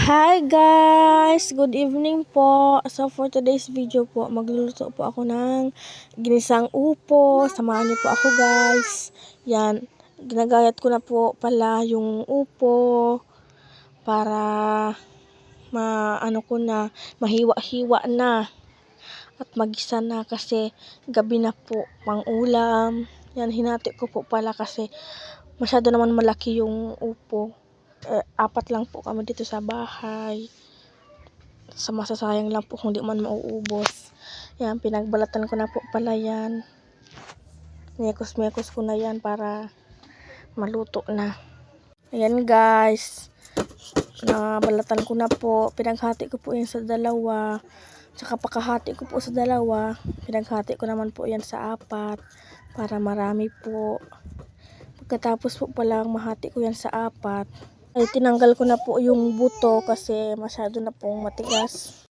Hi guys! Good evening po. So for today's video po, magluluto po ako ng ginisang upo. Samahan niyo po ako guys. Yan, ginagayat ko na po pala yung upo para mahiwa-hiwa na at magisa na kasi gabi na po pang ulam. Yan, hinati ko po pala kasi masyado naman malaki yung upo. Apat lang po kami dito sa bahay. Masasayang lang po kung di man mauubos. Yan, pinagbalatan ko na po pala yan. Mekos-mekos ko na yan para maluto na. Ayan guys. Nabalatan ko na po. Pinaghati ko po yan sa dalawa. Tsaka pakahati ko po sa dalawa. Pinaghati ko naman po yan sa apat. Para marami po. Pagkatapos po palang mahati ko yan sa apat, ay tinanggal ko na po yung buto kasi masyado na pong matigas.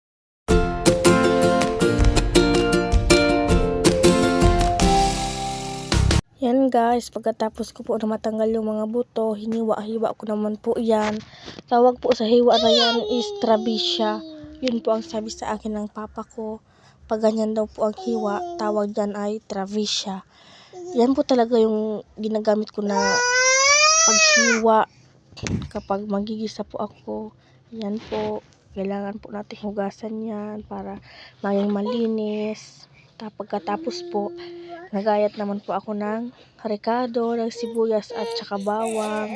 Yan guys, pagkatapos ko po na matanggal yung mga buto, hiniwa-hiwa ko naman po yan. Tawag po sa hiwa na yan is trabisya. Yun po ang sabi sa akin ng papa ko. Pag ganyan daw po ang hiwa, tawag dyan ay trabisya. Yan po talaga yung ginagamit ko na paghiwa kapag magigisa po ako. Yan po, kailangan po natin hugasan yan para maging malinis. Pagkatapos po, nagayat naman po ako ng rekado, ng sibuyas at saka bawang.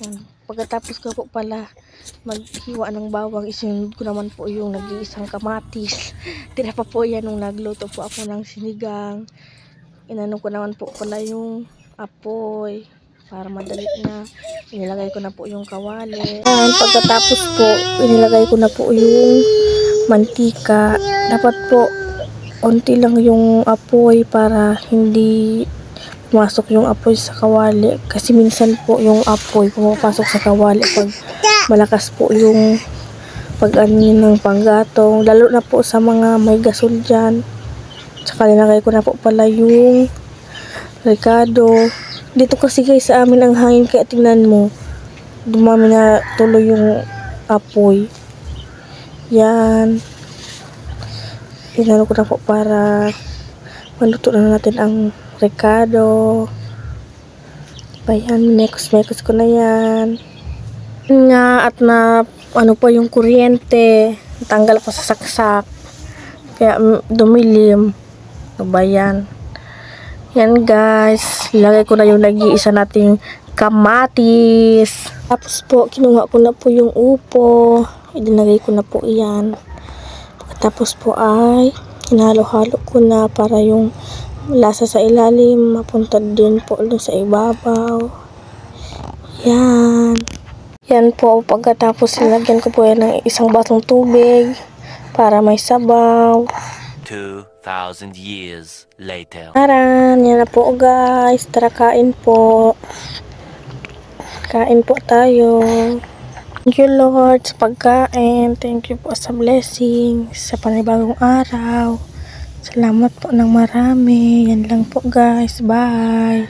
Yan. Pagkatapos ko po pala maghiwa ng bawang, isunod ko naman po yung nag-iisang kamatis. Tira pa po yan nung nagluto po ako ng sinigang. Inano ko naman po pala yung apoy para madali na. Inilagay ko na po yung kawali. And pagkatapos po, inilagay ko na po yung mantika. Dapat po, onti lang yung apoy para hindi pumasok yung apoy sa kawali. Kasi minsan po yung apoy pumapasok sa kawali pag malakas po yung pag-anin ng panggatong. Lalo na po sa mga may gasol dyan. Tsaka nilagay ko na po pala yung rekado. Dito kasi guys sa amin ang hangin kaya tingnan mo dumami na tuloy yung apoy. Yan. Inano ko na po para maluto na natin ang rekado. Ayan, mekos-mekos ko na yan. Nga at na ano pa yung kuryente. Tanggal pa sa saksak. Kaya dumilim. Bayan. Yan guys, ilagay ko na yung nag-iisa nating kamatis. Tapos po, kinuha ko na po yung upo. Idinagay ko na po iyan. Tapos po ay hinalo-halo ko na para yung lasa sa ilalim mapunta din po sa ibabaw. Yan. Yan po, pagkatapos nilagyan ko po yan ng isang batong tubig para may sabaw. 2,000 years later. Aran, yan na po guys. Tara kain po. Kain po tayo. Thank you Lord sa pagkain. Thank you po sa blessing. Sa panibagong araw. Salamat po ng marami. Yan lang po guys. Bye.